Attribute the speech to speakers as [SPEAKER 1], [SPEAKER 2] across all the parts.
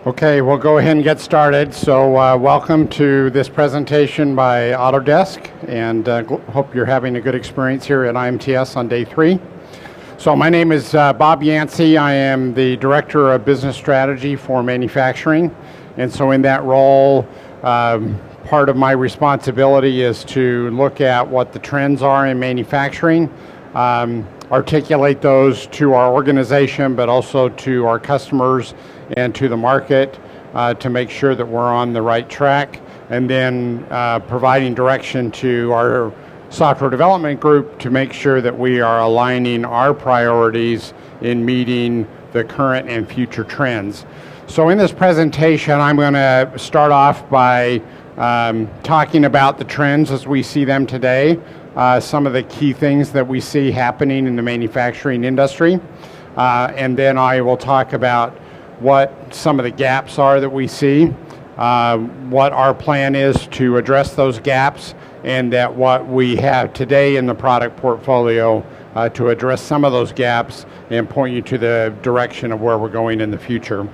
[SPEAKER 1] Okay, we'll go ahead and get started. So welcome to this presentation by Autodesk, and hope you're having a good experience here at IMTS on day 3. So my name is Bob Yancey. I am the Director of Business Strategy for Manufacturing, and so in that role, part of my responsibility is to look at what the trends are in manufacturing, articulate those to our organization, but also to our customers and to the market to make sure that we're on the right track, and then providing direction to our software development group to make sure that we are aligning our priorities in meeting the current and future trends. So in this presentation, I'm going to start off by talking about the trends as we see them today, some of the key things that we see happening in the manufacturing industry, and then I will talk about what some of the gaps are that we see, what our plan is to address those gaps, and that what we have today in the product portfolio to address some of those gaps and point you to the direction of where we're going in the future.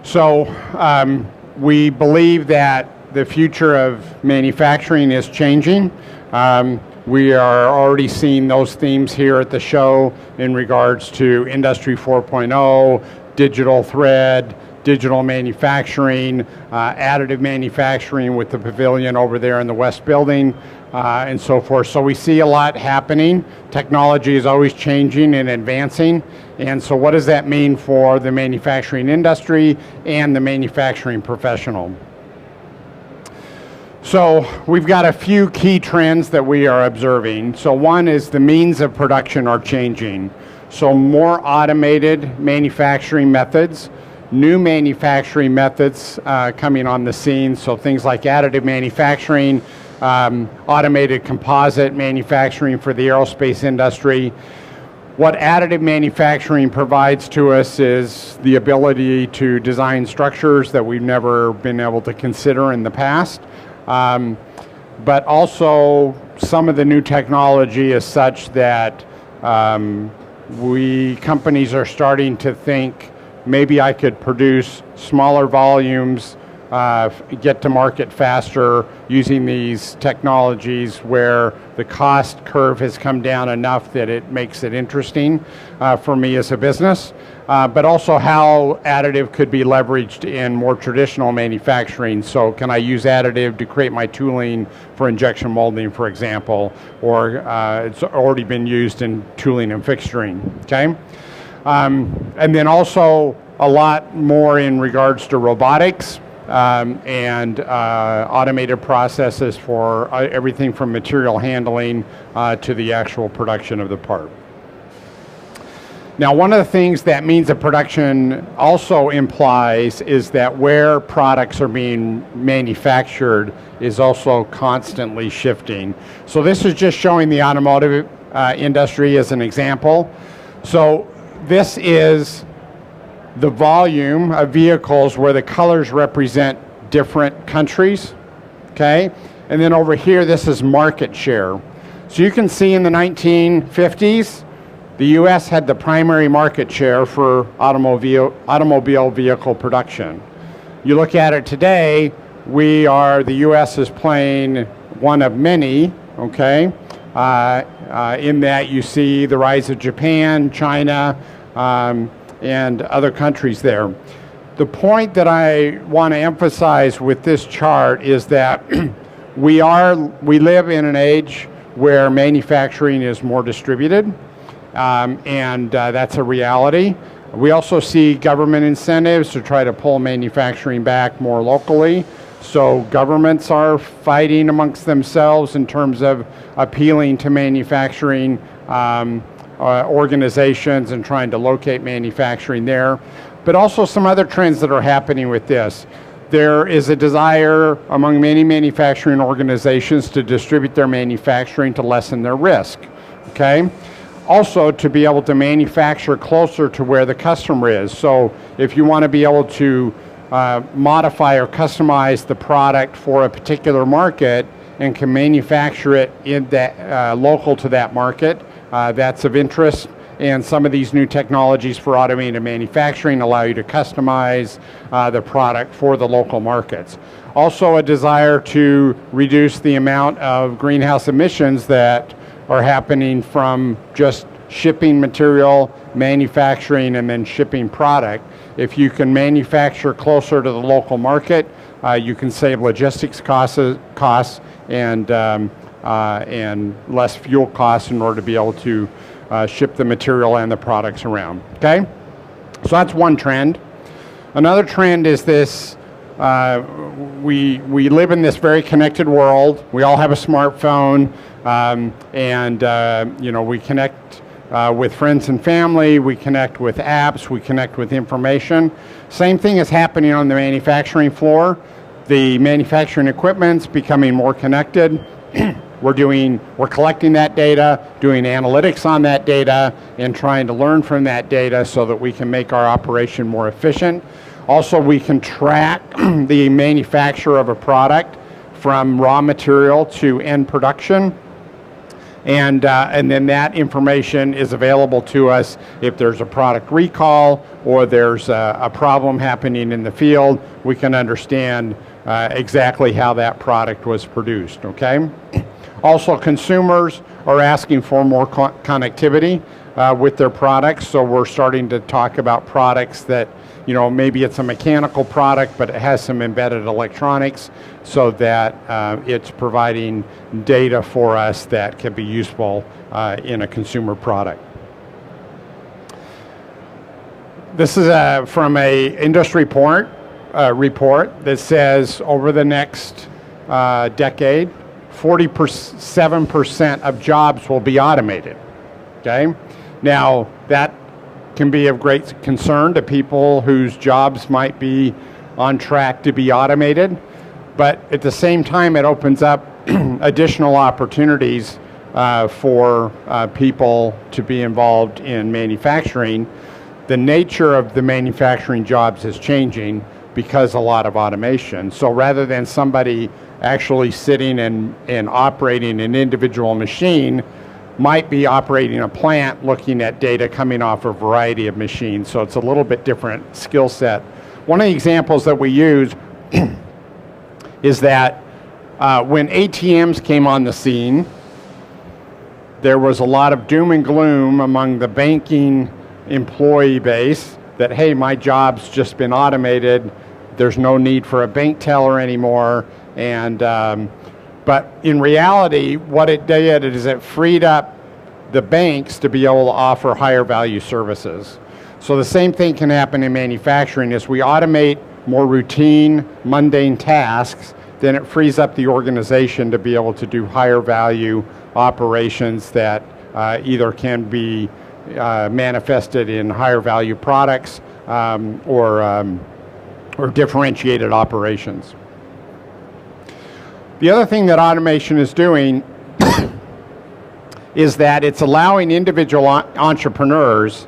[SPEAKER 1] So we believe that the future of manufacturing is changing. We are already seeing those themes here at the show in regards to Industry 4.0, digital thread, digital manufacturing, additive manufacturing with the pavilion over there in the West Building, and so forth. So we see a lot happening. Technology is always changing and advancing. And so what does that mean for the manufacturing industry and the manufacturing professional? So we've got a few key trends that we are observing. So one is the means of production are changing. So more automated manufacturing methods, new manufacturing methods coming on the scene. So things like additive manufacturing, automated composite manufacturing for the aerospace industry. What additive manufacturing provides to us is the ability to design structures that we've never been able to consider in the past. But also some of the new technology is such that companies are starting to think maybe I could produce smaller volumes, get to market faster using these technologies where the cost curve has come down enough that it makes it interesting for me as a business. But also how additive could be leveraged in more traditional manufacturing. So can I use additive to create my tooling for injection molding, for example, or it's already been used in tooling and fixturing, okay? And then also a lot more in regards to robotics and automated processes for everything from material handling to the actual production of the part. Now, one of the things that means of production also implies is that where products are being manufactured is also constantly shifting. So this is just showing the automotive industry as an example. So this is the volume of vehicles where the colors represent different countries, okay? And then over here, this is market share. So you can see in the 1950s, the U.S. had the primary market share for automobile vehicle production. You look at it today, the U.S. is playing one of many, okay? In that you see the rise of Japan, China, and other countries there. The point that I want to emphasize with this chart is that we live in an age where manufacturing is more distributed. And that's a reality. We also see government incentives to try to pull manufacturing back more locally. So governments are fighting amongst themselves in terms of appealing to manufacturing organizations and trying to locate manufacturing there. But also some other trends that are happening with this. There is a desire among many manufacturing organizations to distribute their manufacturing to lessen their risk, okay? Also to be able to manufacture closer to where the customer is. So if you want to be able to modify or customize the product for a particular market and can manufacture it in that local to that market, that's of interest. and some of these new technologies for automated manufacturing allow you to customize the product for the local markets. Also a desire to reduce the amount of greenhouse emissions that are happening from just shipping material, manufacturing, and then shipping product. If you can manufacture closer to the local market, you can save logistics costs and less fuel costs in order to be able to ship the material and the products around. Okay, so that's one trend. Another trend is this. We live in this very connected world. We all have a smartphone, and you know, we connect with friends and family. We connect with apps. We connect with information. Same thing is happening on the manufacturing floor. The manufacturing equipment's becoming more connected. We're collecting that data, doing analytics on that data, and trying to learn from that data so that we can make our operation more efficient. Also, we can track the manufacture of a product from raw material to end production. And then that information is available to us if there's a product recall or there's a problem happening in the field. We can understand exactly how that product was produced, okay? Also, consumers are asking for more connectivity with their products, so we're starting to talk about products that, you know, maybe it's a mechanical product, but it has some embedded electronics so that it's providing data for us that can be useful in a consumer product. This is from an industry report that says over the next decade, 47% of jobs will be automated, okay? Now, that can be of great concern to people whose jobs might be on track to be automated, but at the same time, it opens up additional opportunities for people to be involved in manufacturing. The nature of the manufacturing jobs is changing because a lot of automation. So rather than somebody actually sitting and operating an individual machine, might be operating a plant looking at data coming off a variety of machines. So it's a little bit different skill set. One of the examples that we use is that when ATMs came on the scene, there was a lot of doom and gloom among the banking employee base that, hey, my job's just been automated, there's no need for a bank teller anymore, and but in reality, what it did is it freed up the banks to be able to offer higher value services. So the same thing can happen in manufacturing. As we automate more routine, mundane tasks, then it frees up the organization to be able to do higher value operations that either can be manifested in higher value products or differentiated operations. The other thing that automation is doing is that it's allowing individual entrepreneurs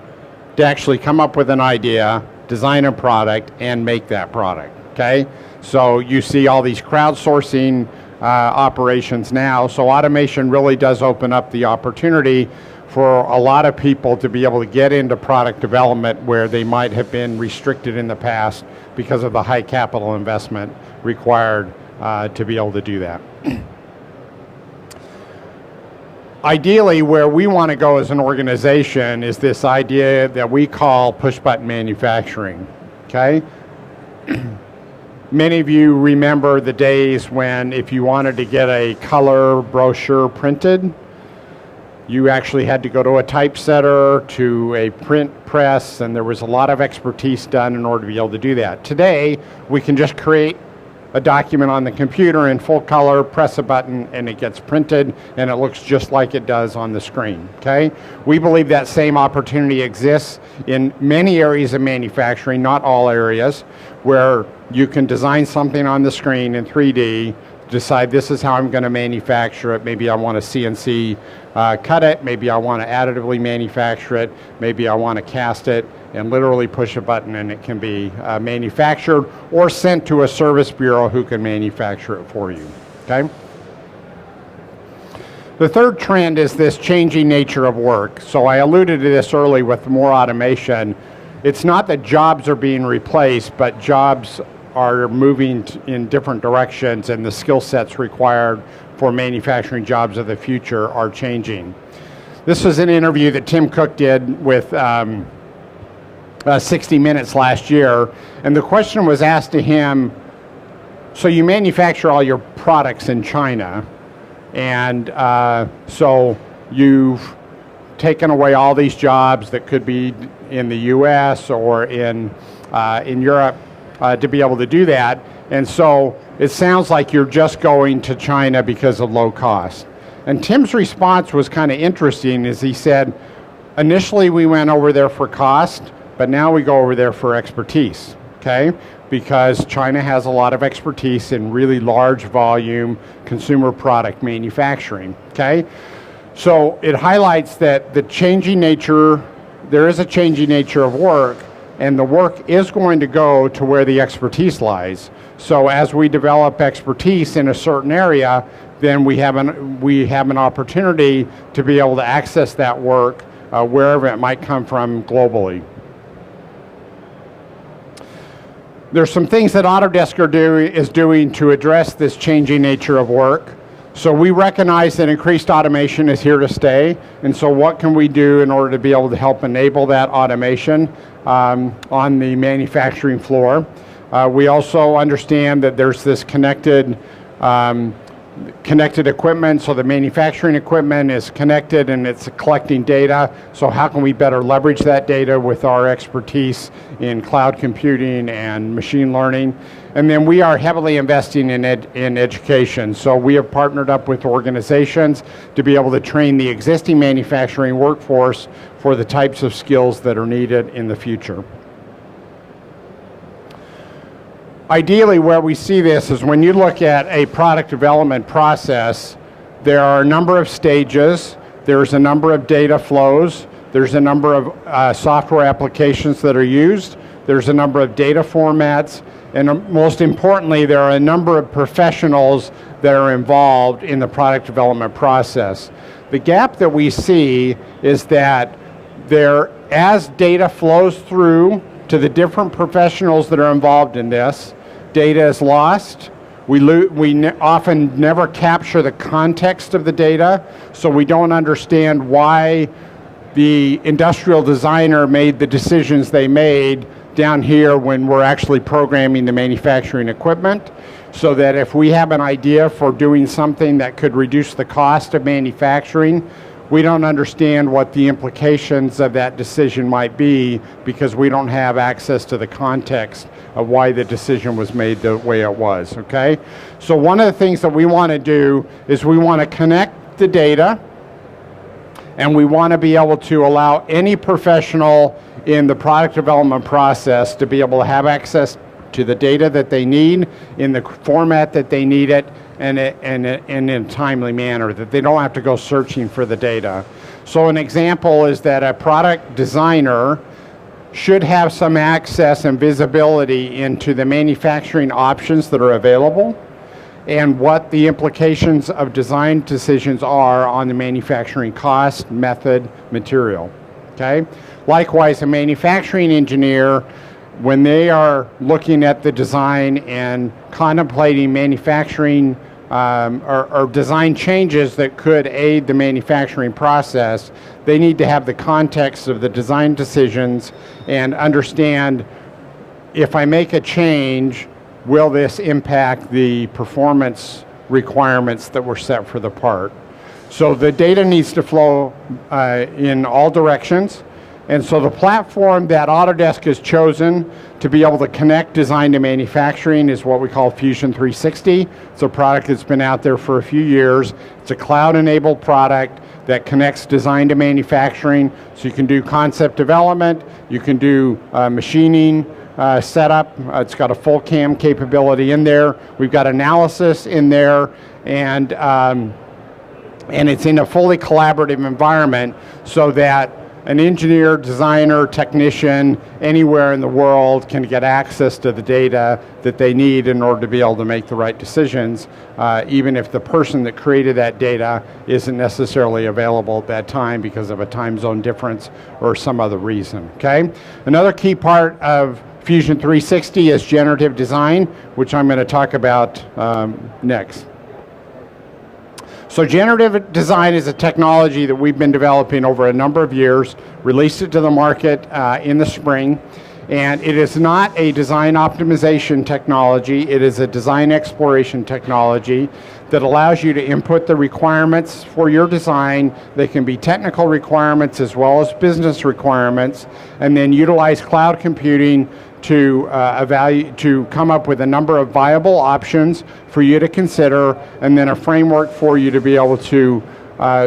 [SPEAKER 1] to actually come up with an idea, design a product, and make that product, okay? So you see all these crowdsourcing operations now, so automation really does open up the opportunity for a lot of people to be able to get into product development where they might have been restricted in the past because of the high capital investment required to be able to do that. Ideally, where we want to go as an organization is this idea that we call push-button manufacturing, okay? Many of you remember the days when if you wanted to get a color brochure printed, you actually had to go to a typesetter, to a print press, and there was a lot of expertise done in order to be able to do that. Today, we can just create a document on the computer in full color, press a button, and it gets printed, and it looks just like it does on the screen, okay? We believe that same opportunity exists in many areas of manufacturing, not all areas, where you can design something on the screen in 3D, decide this is how I'm going to manufacture it. Maybe I want to CNC cut it, maybe I want to additively manufacture it, maybe I want to cast it, and literally push a button and it can be manufactured or sent to a service bureau who can manufacture it for you, okay? The third trend is this changing nature of work. So I alluded to this early with more automation. It's not that jobs are being replaced, but jobs are moving in different directions, and the skill sets required for manufacturing jobs of the future are changing. This was an interview that Tim Cook did with 60 Minutes last year, and the question was asked to him, so you manufacture all your products in China, and so you've taken away all these jobs that could be in the US or in Europe to be able to do that, and so it sounds like you're just going to China because of low cost. And Tim's response was kind of interesting, as he said, initially we went over there for cost, but now we go over there for expertise, okay? Because China has a lot of expertise in really large volume consumer product manufacturing, okay? So it highlights that the changing nature, there is a changing nature of work, and the work is going to go to where the expertise lies. So as we develop expertise in a certain area, then we have an opportunity to be able to access that work wherever it might come from globally. There's some things that Autodesk is doing to address this changing nature of work. So we recognize that increased automation is here to stay, and so what can we do in order to be able to help enable that automation on the manufacturing floor? We also understand that there's this connected equipment, so the manufacturing equipment is connected and it's collecting data. So how can we better leverage that data with our expertise in cloud computing and machine learning? And then we are heavily investing in education. So we have partnered up with organizations to be able to train the existing manufacturing workforce for the types of skills that are needed in the future. Ideally, where we see this is when you look at a product development process, there are a number of stages, there's a number of data flows, there's a number of software applications that are used, there's a number of data formats, and most importantly, there are a number of professionals that are involved in the product development process. The gap that we see is that as data flows through to the different professionals that are involved in this, data is lost. We often never capture the context of the data, so we don't understand why the industrial designer made the decisions they made down here when we're actually programming the manufacturing equipment, so that if we have an idea for doing something that could reduce the cost of manufacturing, we don't understand what the implications of that decision might be because we don't have access to the context of why the decision was made the way it was, okay? So one of the things that we want to do is we want to connect the data, and we want to be able to allow any professional in the product development process to be able to have access to the data that they need in the format that they need it, and in a timely manner, that they don't have to go searching for the data. So an example is that a product designer should have some access and visibility into the manufacturing options that are available and what the implications of design decisions are on the manufacturing cost, method, material, okay? Likewise, a manufacturing engineer, when they are looking at the design and contemplating manufacturing or design changes that could aid the manufacturing process, they need to have the context of the design decisions and understand, if I make a change, will this impact the performance requirements that were set for the part? So the data needs to flow in all directions. And so the platform that Autodesk has chosen to be able to connect design to manufacturing is what we call Fusion 360. It's a product that's been out there for a few years. It's a cloud-enabled product that connects design to manufacturing. So you can do concept development, you can do machining setup. It's got a full CAM capability in there. We've got analysis in there, and it's in a fully collaborative environment so that an engineer, designer, technician, anywhere in the world can get access to the data that they need in order to be able to make the right decisions, even if the person that created that data isn't necessarily available at that time because of a time zone difference or some other reason, okay? Another key part of Fusion 360 is generative design, which I'm going to talk about next. So generative design is a technology that we've been developing over a number of years, released it to the market in the spring, and it is not a design optimization technology, it is a design exploration technology that allows you to input the requirements for your design. They can be technical requirements as well as business requirements, and then utilize cloud computing to to come up with a number of viable options for you to consider, and then a framework for you to be able to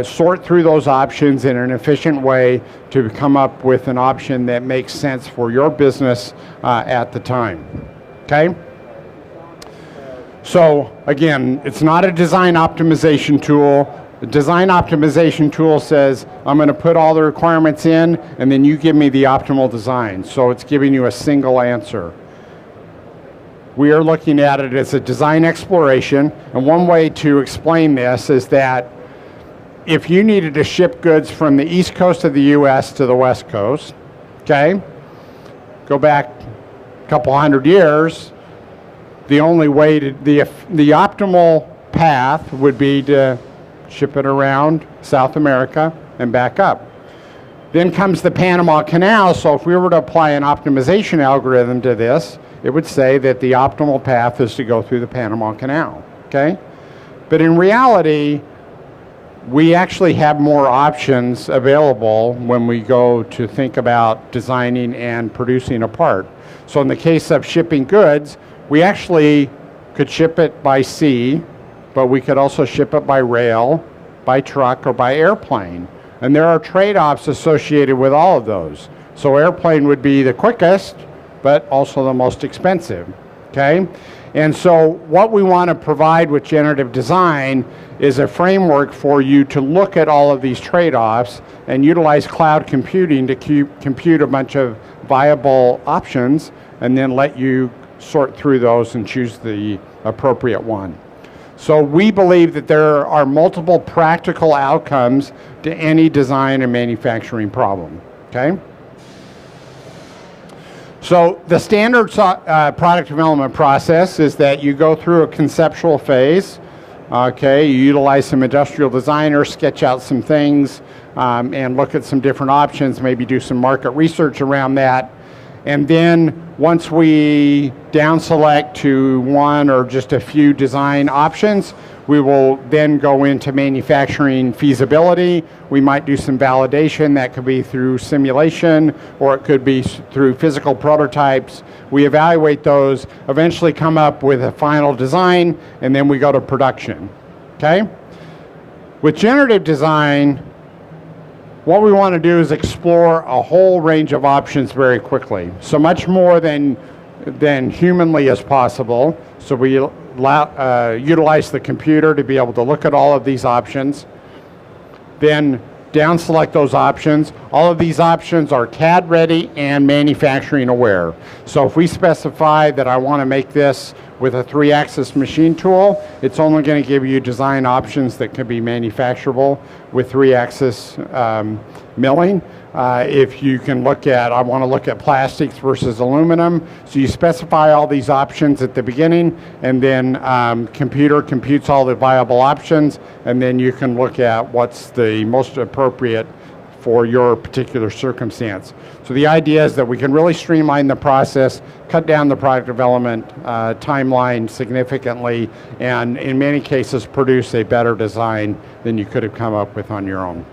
[SPEAKER 1] sort through those options in an efficient way to come up with an option that makes sense for your business at the time. Okay? So again, it's not a design optimization tool. The design optimization tool says, I'm going to put all the requirements in, and then you give me the optimal design. So it's giving you a single answer. We are looking at it as a design exploration, and one way to explain this is that if you needed to ship goods from the East Coast of the US to the West Coast, okay, go back a couple hundred years, the only way to, the optimal path would be to ship it around South America and back up. Then comes the Panama Canal, so if we were to apply an optimization algorithm to this, it would say that the optimal path is to go through the Panama Canal, okay? But in reality, we actually have more options available when we go to think about designing and producing a part. So in the case of shipping goods, we actually could ship it by sea, but we could also ship it by rail, by truck, or by airplane. And there are trade-offs associated with all of those. So airplane would be the quickest, but also the most expensive, okay? And so what we want to provide with generative design is a framework for you to look at all of these trade-offs and utilize cloud computing to compute a bunch of viable options and then let you sort through those and choose the appropriate one. So we believe that there are multiple practical outcomes to any design and manufacturing problem, okay? So the standard product development process is that you go through a conceptual phase, okay? You utilize some industrial designers, sketch out some things, and look at some different options, maybe do some market research around that. And then once we down select to one or just a few design options, we will then go into manufacturing feasibility. We might do some validation. That could be through simulation, or it could be through physical prototypes. We evaluate those, eventually come up with a final design, and then we go to production, okay? With generative design, what we want to do is explore a whole range of options very quickly. So much more than humanly as possible. So we utilize the computer to be able to look at all of these options. Then down select those options. All of these options are CAD ready and manufacturing aware. So if we specify that I want to make this with a 3-axis machine tool, it's only going to give you design options that can be manufacturable with 3-axis milling. If you can look at, I want to look at plastics versus aluminum, so you specify all these options at the beginning, and then computer computes all the viable options, and then you can look at what's the most appropriate for your particular circumstance. So the idea is that we can really streamline the process, cut down the product development timeline significantly, and in many cases produce a better design than you could have come up with on your own.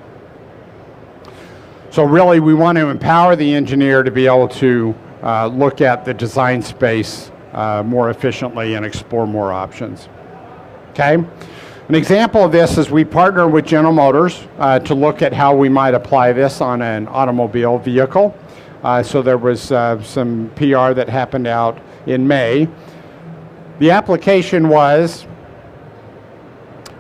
[SPEAKER 1] So really we want to empower the engineer to be able to look at the design space more efficiently and explore more options. Okay? An example of this is we partner with General Motors to look at how we might apply this on an automobile vehicle. So there was some PR that happened out in May. The application was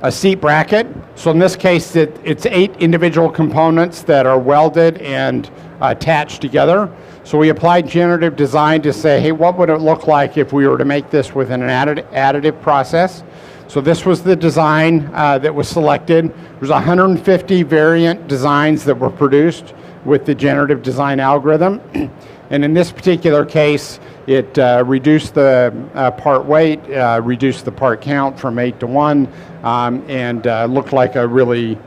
[SPEAKER 1] a seat bracket. So in this case, it's 8 individual components that are welded and attached together. So we applied generative design to say, hey, what would it look like if we were to make this with an additive process? So this was the design that was selected. There's 150 variant designs that were produced with the generative design algorithm. And in this particular case, it reduced the part weight, reduced the part count from 8 to 1, and looked like a really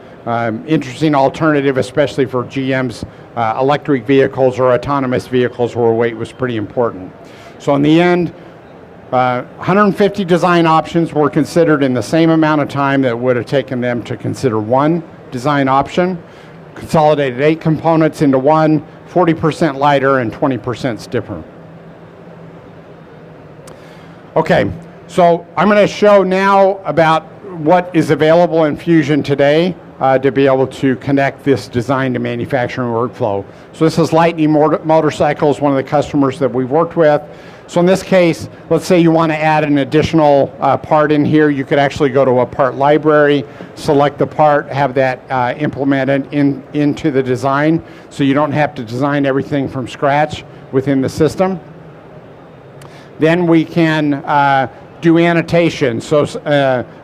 [SPEAKER 1] interesting alternative, especially for GM's electric vehicles or autonomous vehicles where weight was pretty important. So in the end, 150 design options were considered in the same amount of time that it would have taken them to consider one design option. Consolidated 8 components into one, 40% lighter and 20% stiffer. Okay, so I'm going to show now about what is available in Fusion today to be able to connect this design to manufacturing workflow. So this is Lightning Motorcycles, one of the customers that we've worked with. So in this case, let's say you want to add an additional part in here. You could actually go to a part library, select the part, have that implemented into the design, so you don't have to design everything from scratch within the system. Then we can do annotation. So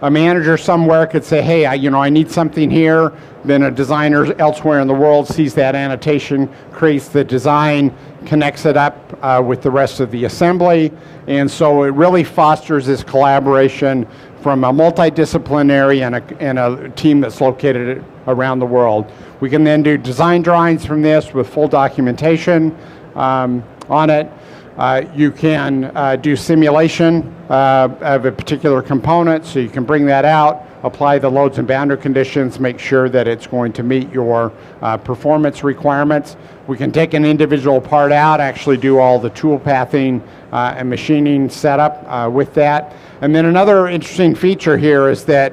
[SPEAKER 1] a manager somewhere could say, hey, I need something here. Then a designer elsewhere in the world sees that annotation, creates the design, connects it up with the rest of the assembly. And so it really fosters this collaboration from a multidisciplinary and a team that's located around the world. We can then do design drawings from this with full documentation on it. You can do simulation of a particular component, so you can bring that out, apply the loads and boundary conditions, make sure that it's going to meet your performance requirements. We can take an individual part out, actually do all the tool pathing and machining setup with that. And then another interesting feature here is that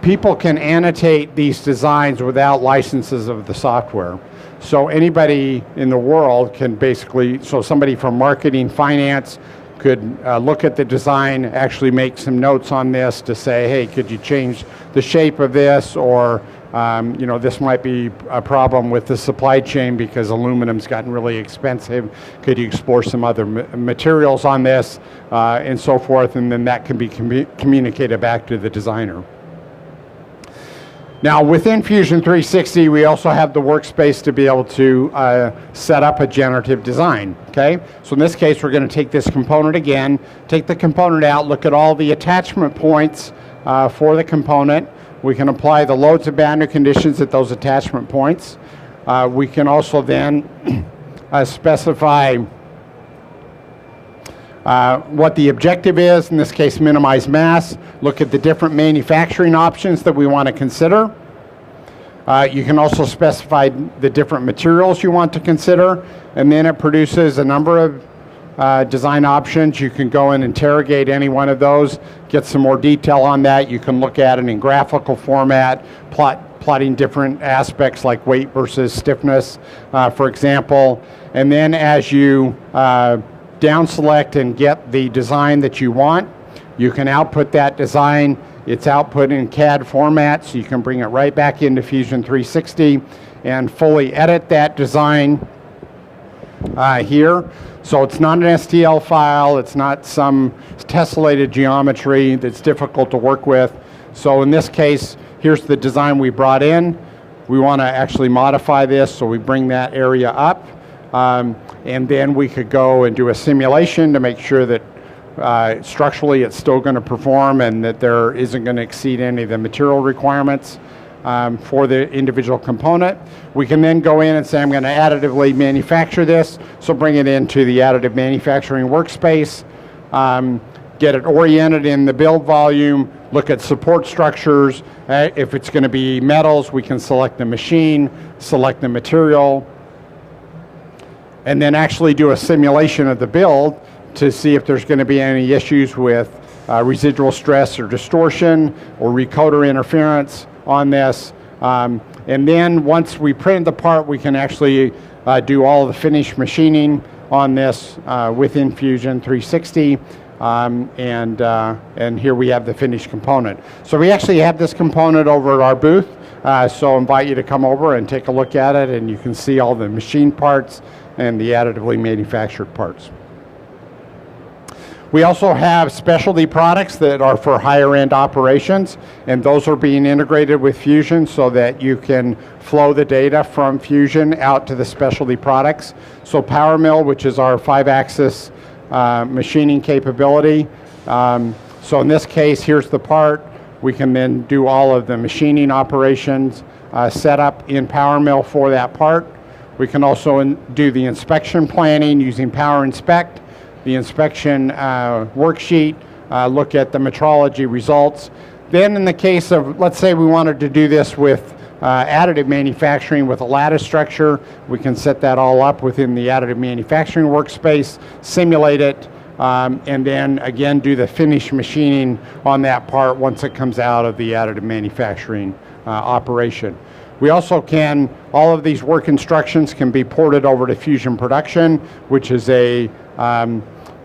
[SPEAKER 1] people can annotate these designs without licenses of the software. So anybody in the world can basically, so somebody from marketing, finance could look at the design, actually make some notes on this to say, hey, could you change the shape of this, or this might be a problem with the supply chain because aluminum's gotten really expensive. Could you explore some other materials on this, and so forth, and then that can be communicated back to the designer. Now, within Fusion 360, we also have the workspace to be able to set up a generative design, okay? So in this case, we're going to take this component again, take the component out, look at all the attachment points for the component. We can apply the loads and boundary conditions at those attachment points. We can also then specify what the objective is, in this case minimize mass, look at the different manufacturing options that we want to consider. You can also specify the different materials you want to consider, and then it produces a number of design options. You can go and interrogate any one of those, get some more detail on that. You can look at it in graphical format, plotting different aspects like weight versus stiffness, for example. And then as you down select and get the design that you want, you can output that design. It's output in CAD format, so you can bring it right back into Fusion 360 and fully edit that design here. So it's not an STL file, it's not some tessellated geometry that's difficult to work with. So in this case, here's the design we brought in. We want to actually modify this, so we bring that area up. And then we could go and do a simulation to make sure that structurally it's still going to perform and that there isn't going to exceed any of the material requirements for the individual component. We can then go in and say, I'm going to additively manufacture this, so bring it into the additive manufacturing workspace, get it oriented in the build volume, look at support structures. If it's going to be metals, we can select the machine, select the material, and then actually do a simulation of the build to see if there's going to be any issues with residual stress or distortion or recoder interference on this. And then once we print the part, we can actually do all the finished machining on this within Fusion 360 and here we have the finished component. So we actually have this component over at our booth, so I invite you to come over and take a look at it, and you can see all the machine parts and the additively manufactured parts. We also have specialty products that are for higher end operations, and those are being integrated with Fusion so that you can flow the data from Fusion out to the specialty products. So Power Mill, which is our 5-axis machining capability. So in this case, here's the part. We can then do all of the machining operations set up in Power Mill for that part. We can also do the inspection planning using Power Inspect, the inspection worksheet, look at the metrology results. Then in the case of, let's say we wanted to do this with additive manufacturing with a lattice structure, we can set that all up within the additive manufacturing workspace, simulate it, and then again do the finish machining on that part once it comes out of the additive manufacturing operation. We also can, all of these work instructions can be ported over to Fusion Production, which is a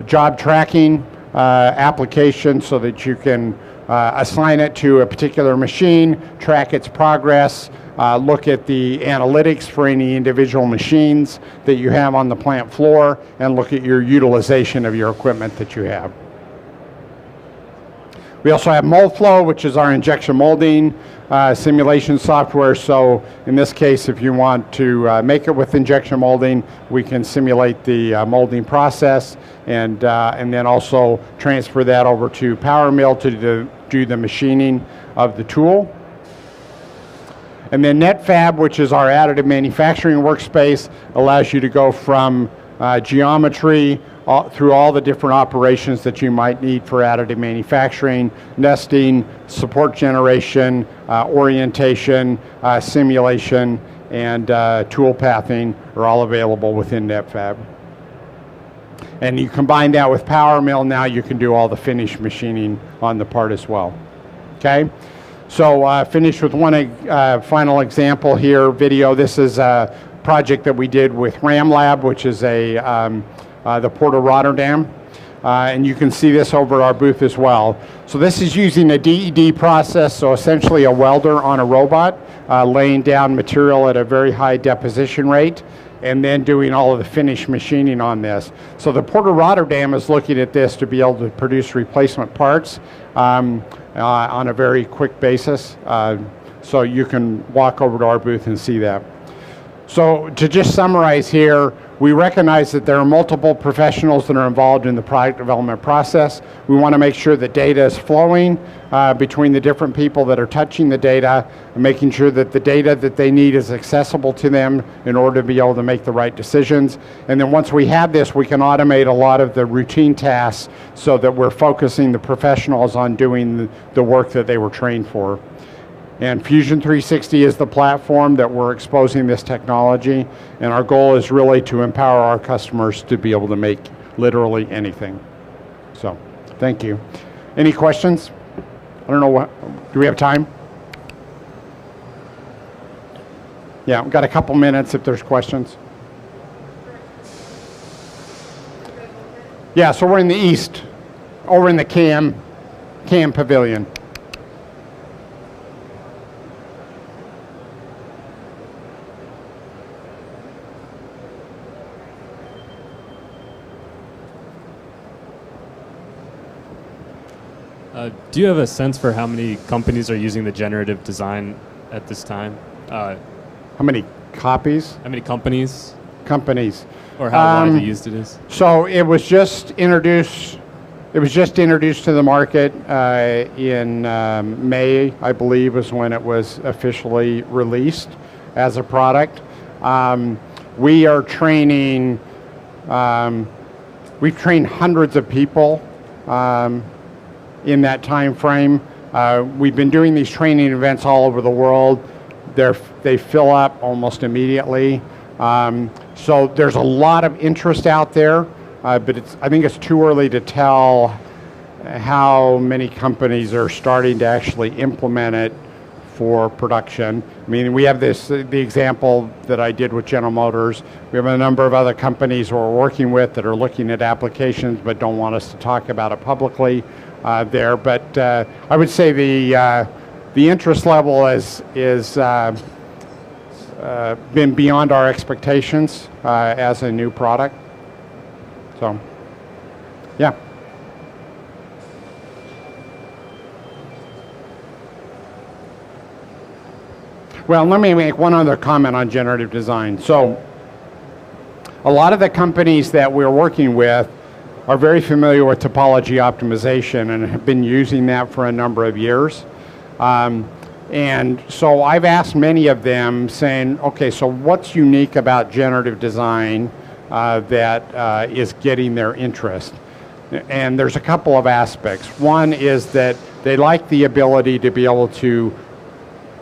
[SPEAKER 1] job tracking application so that you can assign it to a particular machine, track its progress, look at the analytics for any individual machines that you have on the plant floor, and look at your utilization of your equipment that you have. We also have MoldFlow, which is our injection molding simulation software. So in this case, if you want to make it with injection molding, we can simulate the molding process and then also transfer that over to Power Mill to do the machining of the tool. And then NetFab, which is our additive manufacturing workspace, allows you to go from geometry through all the different operations that you might need for additive manufacturing, nesting, support generation, orientation, simulation, and tool pathing are all available within NetFab. And you combine that with Power Mill, now you can do all the finish machining on the part as well. Okay? So finish with one final example here, video. This is a project that we did with RamLab, which is the Port of Rotterdam. And you can see this over at our booth as well. So this is using a DED process, so essentially a welder on a robot, laying down material at a very high deposition rate, and then doing all of the finish machining on this. So the Port of Rotterdam is looking at this to be able to produce replacement parts on a very quick basis. So you can walk over to our booth and see that. So to just summarize here, we recognize that there are multiple professionals that are involved in the product development process. We want to make sure that data is flowing between the different people that are touching the data, and making sure that the data that they need is accessible to them in order to be able to make the right decisions. And then once we have this, we can automate a lot of the routine tasks so that we're focusing the professionals on doing the work that they were trained for. And Fusion 360 is the platform that we're exposing this technology, and our goal is really to empower our customers to be able to make literally anything. So, thank you. Any questions? I don't know, do we have time? Yeah, we've got a couple minutes if there's questions. Yeah, so we're in the east, over in the CAM pavilion.
[SPEAKER 2] Do you have a sense for how many companies are using the generative design at this time?
[SPEAKER 1] How many copies?
[SPEAKER 2] How many companies?
[SPEAKER 1] Companies.
[SPEAKER 2] Or how widely used it is?
[SPEAKER 1] So it was just introduced. It was just introduced to the market in May, I believe, was when it was officially released as a product. We are training. We've trained hundreds of people. In that time frame. We've been doing these training events all over the world. They fill up almost immediately. So there's a lot of interest out there, but I think it's too early to tell how many companies are starting to actually implement it for production. I mean, we have the example that I did with General Motors. We have a number of other companies we're working with that are looking at applications but don't want us to talk about it publicly there. But I would say the interest level is been beyond our expectations as a new product. So, yeah. Well, let me make one other comment on generative design. So, a lot of the companies that we're working with are very familiar with topology optimization and have been using that for a number of years. And so I've asked many of them saying, okay, so what's unique about generative design that is getting their interest? And there's a couple of aspects. One is that they like the ability to be able to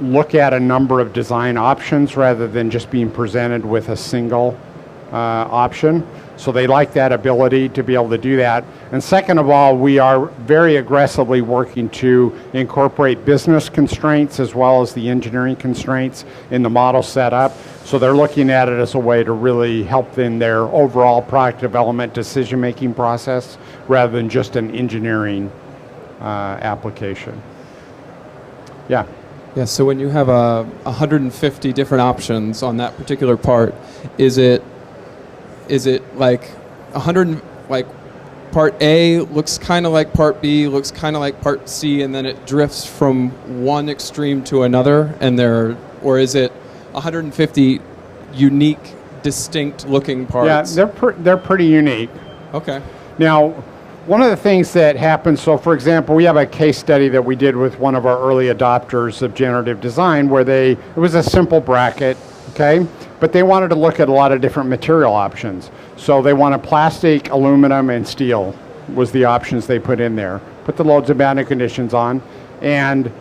[SPEAKER 1] look at a number of design options rather than just being presented with a single option. So they like that ability to be able to do that. And second of all, we are very aggressively working to incorporate business constraints as well as the engineering constraints in the model setup. So they're looking at it as a way to really help in their overall product development decision-making process rather than just an engineering application. Yeah.
[SPEAKER 3] Yeah, so when you have 150 different options on that particular part, is it like 100, like part A looks kind of like part B, looks kind of like part C, and then it drifts from one extreme to another, or is it 150 unique, distinct looking parts?
[SPEAKER 1] Yeah, they're pretty unique.
[SPEAKER 3] Okay.
[SPEAKER 1] Now, one of the things that happens, so for example, we have a case study that we did with one of our early adopters of generative design where it was a simple bracket, okay? But they wanted to look at a lot of different material options. So they wanted plastic, aluminum, and steel was the options they put in there. Put the loads and boundary conditions on, and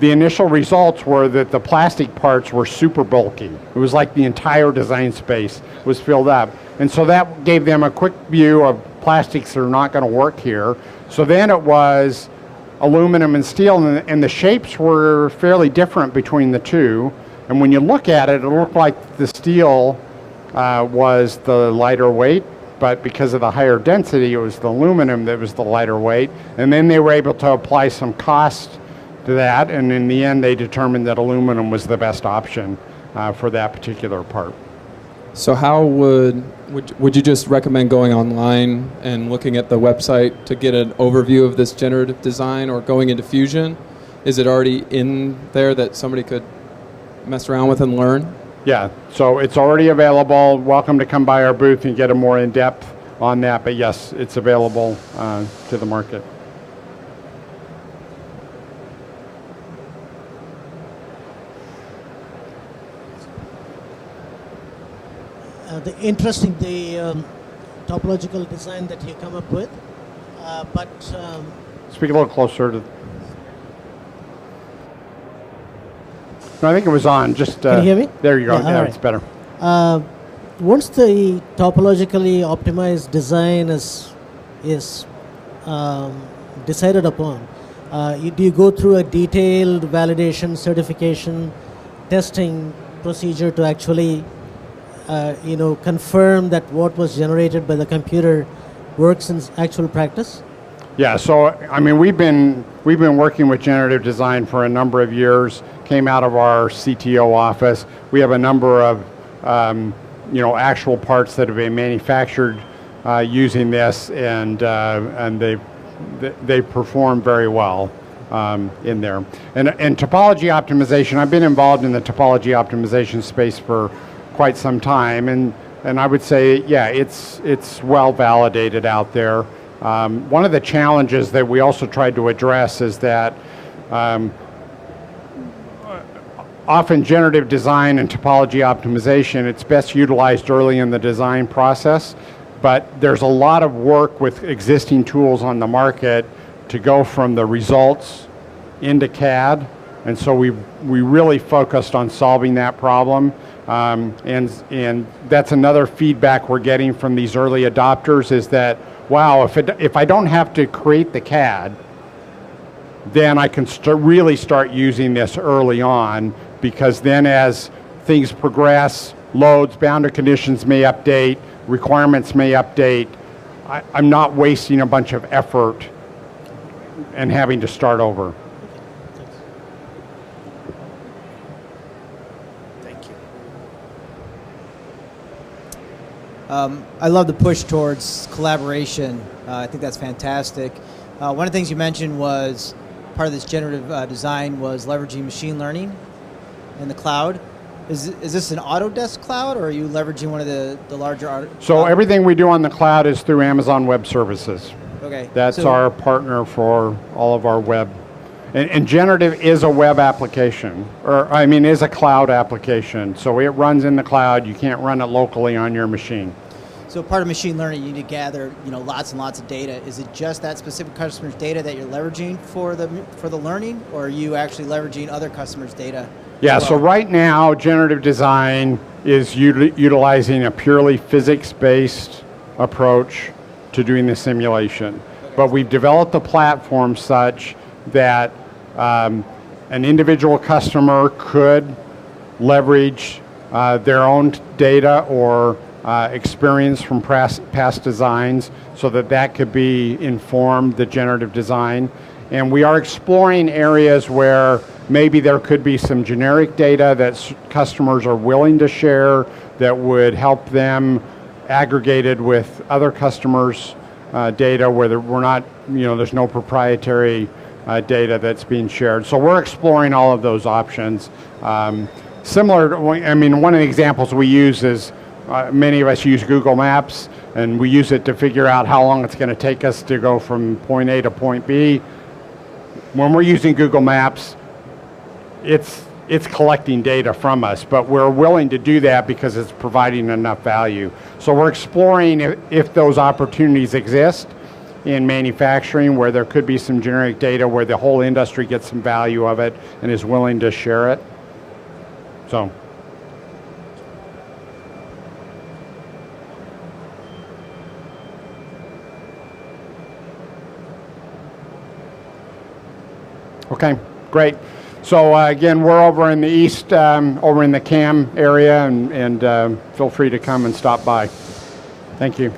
[SPEAKER 1] the initial results were that the plastic parts were super bulky. It was like the entire design space was filled up. And so that gave them a quick view of plastics are not going to work here. So then it was aluminum and steel, and the shapes were fairly different between the two. And when you look at it, it looked like the steel was the lighter weight, but because of the higher density, it was the aluminum that was the lighter weight. And then they were able to apply some cost to that, and in the end, they determined that aluminum was the best option for that particular part.
[SPEAKER 3] So how would you just recommend going online and looking at the website to get an overview of this generative design, or going into Fusion? Is it already in there that somebody could mess around with and learn?
[SPEAKER 1] Yeah, so it's already available. Welcome to come by our booth and get a more in-depth on that, but yes, it's available to the market.
[SPEAKER 4] The topological design that you come up with, but
[SPEAKER 1] speak a little closer to. No, I think it was on. Just
[SPEAKER 4] can you hear me?
[SPEAKER 1] There you go. Yeah,
[SPEAKER 4] right.
[SPEAKER 1] It's better.
[SPEAKER 4] Once the topologically optimized design is decided upon, do you go through a detailed validation, certification, testing procedure to actually confirm that what was generated by the computer works in actual practice?
[SPEAKER 1] Yeah, so I mean we've been working with generative design for a number of years. Came out of our CTO office. We have a number of actual parts that have been manufactured using this, and they perform very well in there. And topology optimization. I've been involved in the topology optimization space for quite some time, and I would say, yeah, it's well validated out there. One of the challenges that we also tried to address is that often generative design and topology optimization, it's best utilized early in the design process, but there's a lot of work with existing tools on the market to go from the results into CAD, and so we really focused on solving that problem. And that's another feedback we're getting from these early adopters is that, wow, if I don't have to create the CAD, then I can really start using this early on, because then as things progress, loads, boundary conditions may update, requirements may update, I'm not wasting a bunch of effort and having to start over.
[SPEAKER 5] Thank you. I love the push towards collaboration. I think that's fantastic. One of the things you mentioned was part of this generative design was leveraging machine learning in the cloud. Is this an Autodesk cloud, or are you leveraging one of the larger?
[SPEAKER 1] So everything we do on the cloud is through Amazon Web Services.
[SPEAKER 5] Okay.
[SPEAKER 1] That's our partner for all of our web. And Generative is a web application, is a cloud application. So it runs in the cloud. You can't run it locally on your machine.
[SPEAKER 5] So part of machine learning, you need to gather, lots and lots of data. Is it just that specific customer's data that you're leveraging for the learning, or are you actually leveraging other customers' data?
[SPEAKER 1] Yeah, so right now, generative design is utilizing a purely physics-based approach to doing the simulation. Okay. But we've developed a platform such that an individual customer could leverage their own data or experience from past designs, so that could be informed the generative design. And we are exploring areas where maybe there could be some generic data that customers are willing to share that would help them aggregated with other customers' data where we're not, there's no proprietary data that's being shared. So we're exploring all of those options. Similar to, one of the examples we use is many of us use Google Maps, and we use it to figure out how long it's going to take us to go from point A to point B. When we're using Google Maps, it's collecting data from us, but we're willing to do that because it's providing enough value. So we're exploring if those opportunities exist in manufacturing, where there could be some generic data where the whole industry gets some value of it and is willing to share it. So. Okay, great. So again, we're over in the east, over in the CAM area, and feel free to come and stop by. Thank you.